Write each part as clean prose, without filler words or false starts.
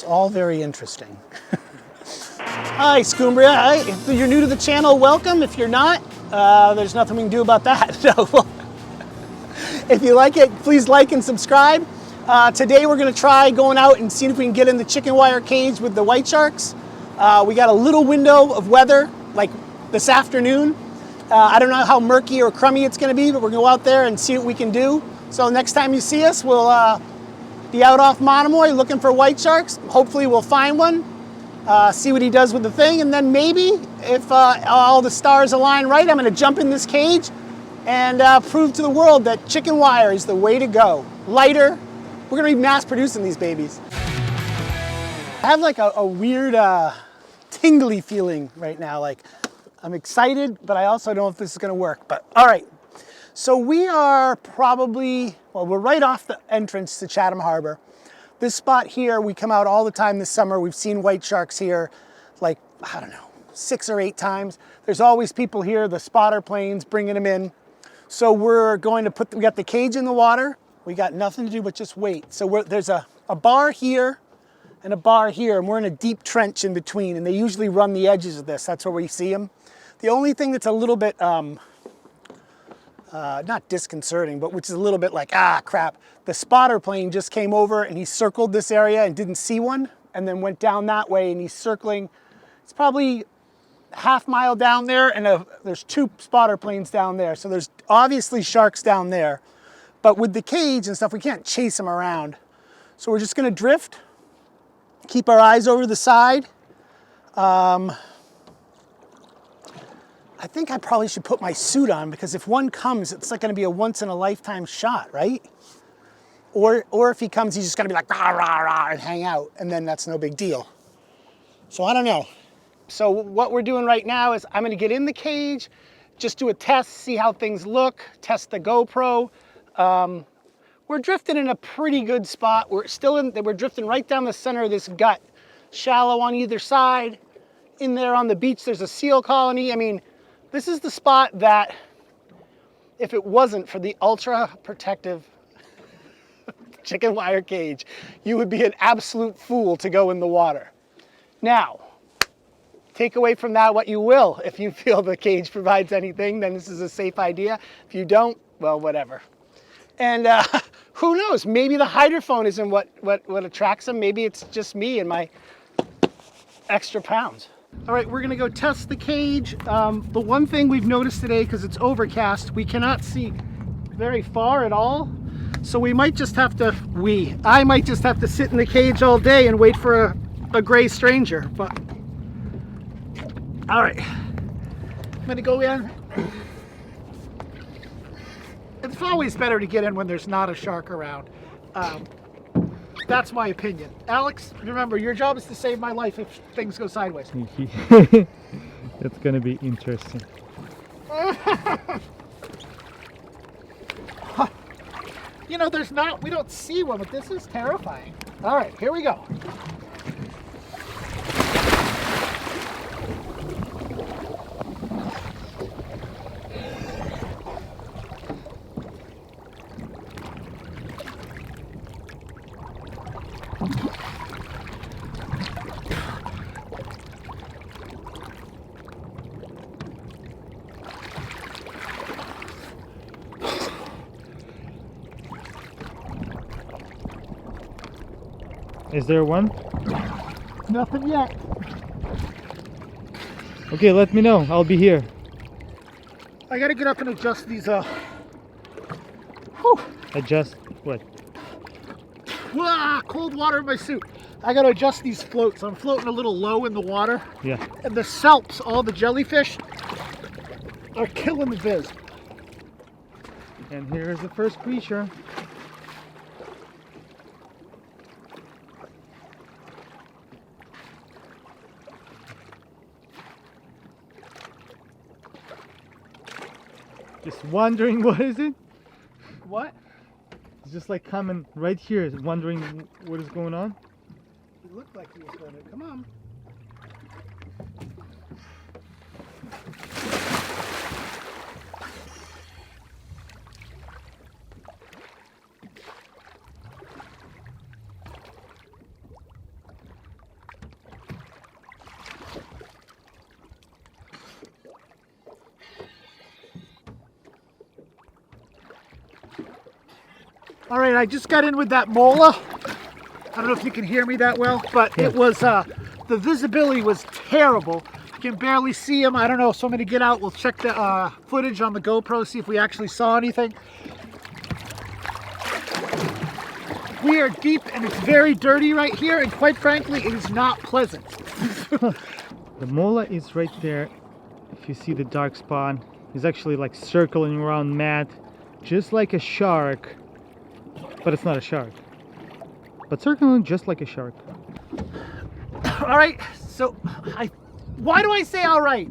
all very interesting. Hi, Scumbria. Hi. If you're new to the channel, welcome. If you're not, there's nothing we can do about that. So, if you like it, please like and subscribe. Today we're going to try going out and seeing if we can get in the chicken wire cage with the white sharks. We got a little window of weather, like this afternoon. I don't know how murky or crummy it's going to be, but we're going to go out there and see what we can do. So next time you see us, we'll be out off Monomoy looking for white sharks. Hopefully we'll find one, see what he does with the thing, and then maybe if all the stars align right, I'm going to jump in this cage and prove to the world that chicken wire is the way to go. Lighter. We're going to be mass producing these babies. I have like a weird tingly feeling right now. Like I'm excited, but I also don't know if this is going to work. But all right. So we are probably, well, we're right off the entrance to Chatham Harbor. This spot here, we come out all the time this summer. We've seen white sharks here like, I don't know, 6 or 8 times. There's always people here, the spotter planes, bringing them in. So we're going to we got the cage in the water. We got nothing to do but just wait. So there's a bar here and a bar here, and we're in a deep trench in between, and they usually run the edges of this. That's where we see them. The only thing that's a little bit, not disconcerting, but which is a little bit like, crap. The spotter plane just came over and he circled this area and didn't see one, and then went down that way, and he's circling. It's probably half mile down there, and there's 2 spotter planes down there. So there's obviously sharks down there, but with the cage and stuff, we can't chase them around. So we're just gonna drift, keep our eyes over the side. I think I probably should put my suit on, because if one comes, it's like gonna be a once in a lifetime shot, right? Or if he comes, he's just gonna be like, rah, rah, rah, and hang out, and then that's no big deal. So I don't know. So what we're doing right now is I'm gonna get in the cage, just do a test, see how things look, test the GoPro. We're drifting in a pretty good spot. We're drifting right down the center of this gut, shallow on either side. In there on the beach, there's a seal colony. I mean, this is the spot that, if it wasn't for the ultra protective chicken wire cage, you would be an absolute fool to go in the water. Now, take away from that what you will. If you feel the cage provides anything, then this is a safe idea. If you don't, well, whatever. And who knows, maybe the hydrophone isn't what attracts them. Maybe it's just me and my extra pounds. All right, we're gonna go test the cage. The one thing we've noticed today, because it's overcast, we cannot see very far at all. So we might just have to, I might just have to sit in the cage all day and wait for a gray stranger. But, all right, I'm gonna go in. It's always better to get in when there's not a shark around. That's my opinion. Alex, remember, your job is to save my life if things go sideways. It's gonna be interesting. You know, we don't see one, but this is terrifying. All right, here we go. Is there one? Nothing yet. Okay, let me know. I'll be here. I gotta get up and adjust these. Adjust what? Cold water in my suit. I gotta adjust these floats. I'm floating a little low in the water. Yeah. And the salps, all the jellyfish, are killing the viz. And here is the first creature. Just wondering, what is it? What? It's just like coming right here, wondering what is going on. He looked like he was going to. Come on. All right, I just got in with that mola. I don't know if you can hear me that well, but it was, the visibility was terrible. You can barely see him. I don't know, so I'm gonna get out. We'll check the footage on the GoPro, see if we actually saw anything. We are deep and it's very dirty right here, and quite frankly, it is not pleasant. The mola is right there. If you see the dark spot, he's actually like circling around Matt, just like a shark. But it's not a shark. But circling just like a shark. All right, so why do I say all right?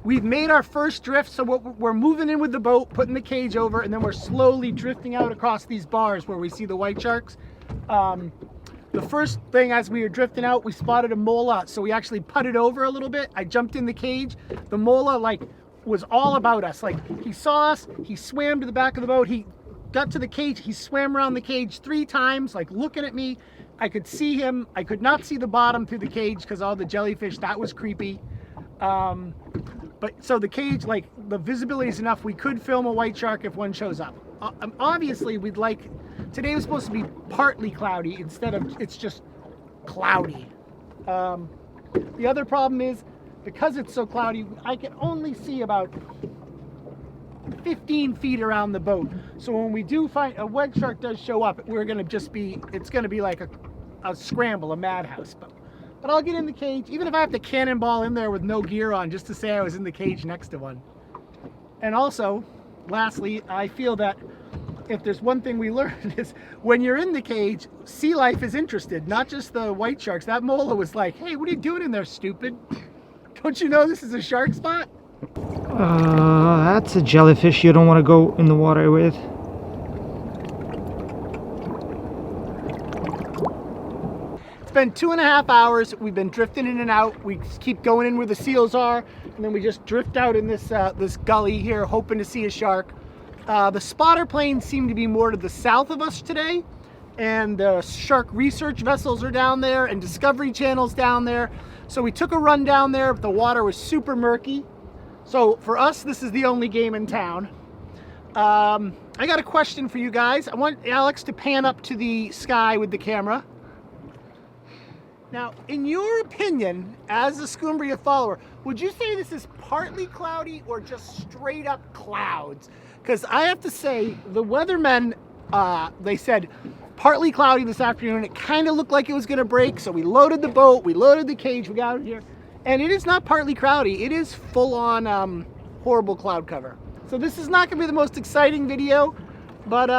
We've made our first drift, so we're moving in with the boat, putting the cage over, and then we're slowly drifting out across these bars where we see the white sharks. The first thing as we were drifting out, we spotted a mola, so we actually putted over a little bit. I jumped in the cage. The mola was all about us. He saw us, he swam to the back of the boat, he got to the cage, he swam around the cage 3 times, looking at me. I could see him. I could not see the bottom through the cage because all the jellyfish, that was creepy. But so the cage, the visibility is enough. We could film a white shark if one shows up. Obviously, today was supposed to be partly cloudy instead of, it's just cloudy. The other problem is, because it's so cloudy, I can only see about 15 feet around the boat. So when we do find a white shark does show up, it's gonna be like a scramble, a madhouse. But I'll get in the cage, even if I have to cannonball in there with no gear on just to say I was in the cage next to one. And also, lastly, I feel that if there's one thing we learned is when you're in the cage, sea life is interested, not just the white sharks. That mola was like, hey, what are you doing in there, stupid? Don't you know this is a shark spot? That's a jellyfish you don't want to go in the water with. It's been 2.5 hours. We've been drifting in and out. We keep going in where the seals are, and then we just drift out in this this gully here, hoping to see a shark. The spotter planes seem to be more to the south of us today, and the shark research vessels are down there, and Discovery Channel's down there. So we took a run down there, but the water was super murky. So for us, this is the only game in town. I got a question for you guys. I want Alex to pan up to the sky with the camera. Now, in your opinion, as a Scumbria follower, would you say this is partly cloudy or just straight up clouds? Because I have to say, the weathermen, they said partly cloudy this afternoon. It kind of looked like it was going to break, so we loaded the boat, we loaded the cage, we got out here. And it is not partly cloudy, it is full on horrible cloud cover. So this is not going to be the most exciting video, but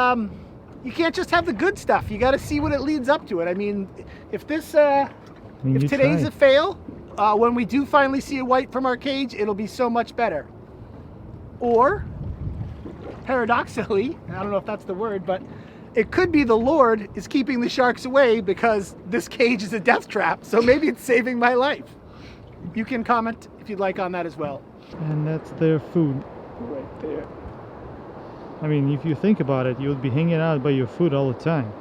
you can't just have the good stuff. You got to see what it leads up to it. I mean, if this... if today's a fail, when we do finally see a white from our cage, it'll be so much better. Or, paradoxically, I don't know if that's the word, but it could be the Lord is keeping the sharks away because this cage is a death trap, so maybe it's saving my life. You can comment if you'd like on that as well. And that's their food right there. I mean, if you think about it, you would be hanging out by your food all the time.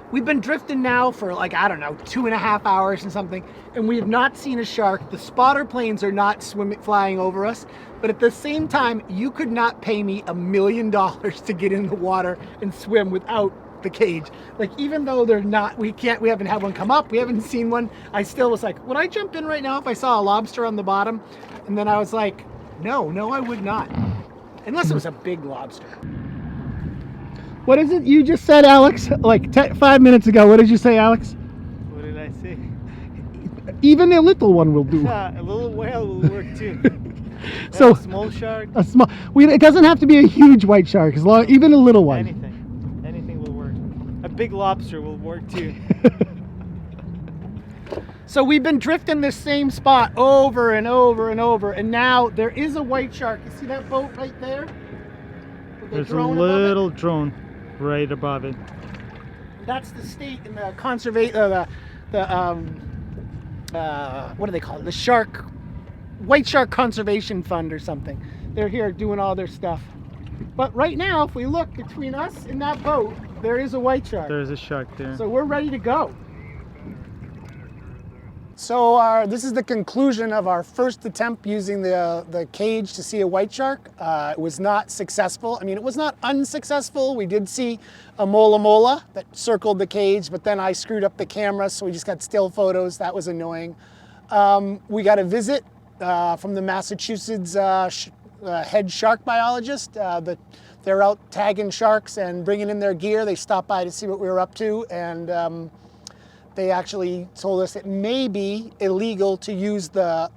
We've been drifting now for I don't know, 2.5 hours and something, and we have not seen a shark. The spotter planes are not flying over us, but at the same time, you could not pay me $1 million to get in the water and swim without the cage. Even though they're not, we haven't had one come up, we haven't seen one, I still was like, would I jump in right now if I saw a lobster on the bottom? And then I was like, no, I would not. Unless it was a big lobster. What is it you just said, Alex? 5 minutes ago, what did you say, Alex? What did I say? Even a little one will do. A little whale will work too. So a small shark. It doesn't have to be a huge white shark, even a little one. Anything will work. A big lobster will work too. So we've been drifting this same spot over and over and over, and now there is a white shark. You see that boat right there? There's a little drone right above it. That's the state and the conservation, what do they call it? The White Shark Conservation Fund or something. They're here doing all their stuff. But right now, if we look between us and that boat, there is a white shark. There's a shark there. So we're ready to go. So this is the conclusion of our first attempt using the cage to see a white shark. It was not successful. I mean, it was not unsuccessful. We did see a mola-mola that circled the cage, but then I screwed up the camera, so we just got still photos. That was annoying. We got a visit from the Massachusetts head shark biologist. They're out tagging sharks and bringing in their gear. They stopped by to see what we were up to, and they actually told us it may be illegal to use the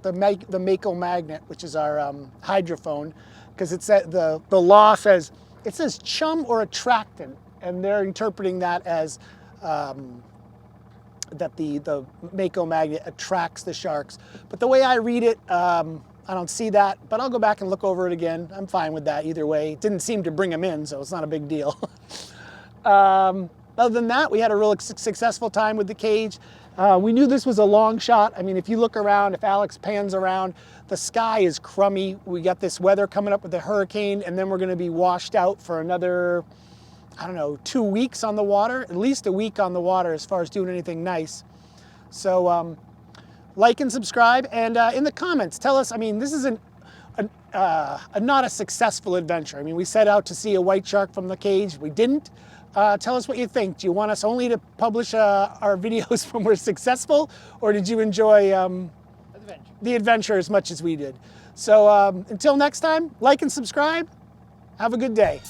mako magnet, which is our hydrophone, because it's the law says it says chum or attractant, and they're interpreting that as that the mako magnet attracts the sharks. But the way I read it, I don't see that. But I'll go back and look over it again. I'm fine with that either way. It didn't seem to bring them in, so it's not a big deal. Other than that, we had a real successful time with the cage. We knew this was a long shot. I mean, if you look around, if Alex pans around, the sky is crummy. We got this weather coming up with the hurricane, and then we're gonna be washed out for another, I don't know, 2 weeks on the water, at least a week on the water as far as doing anything nice. So like and subscribe, and in the comments, tell us, I mean, this is not a successful adventure. I mean, we set out to see a white shark from the cage. We didn't. Tell us what you think. Do you want us only to publish our videos when we're successful, or did you enjoy the adventure as much as we did? So until next time, like and subscribe. Have a good day.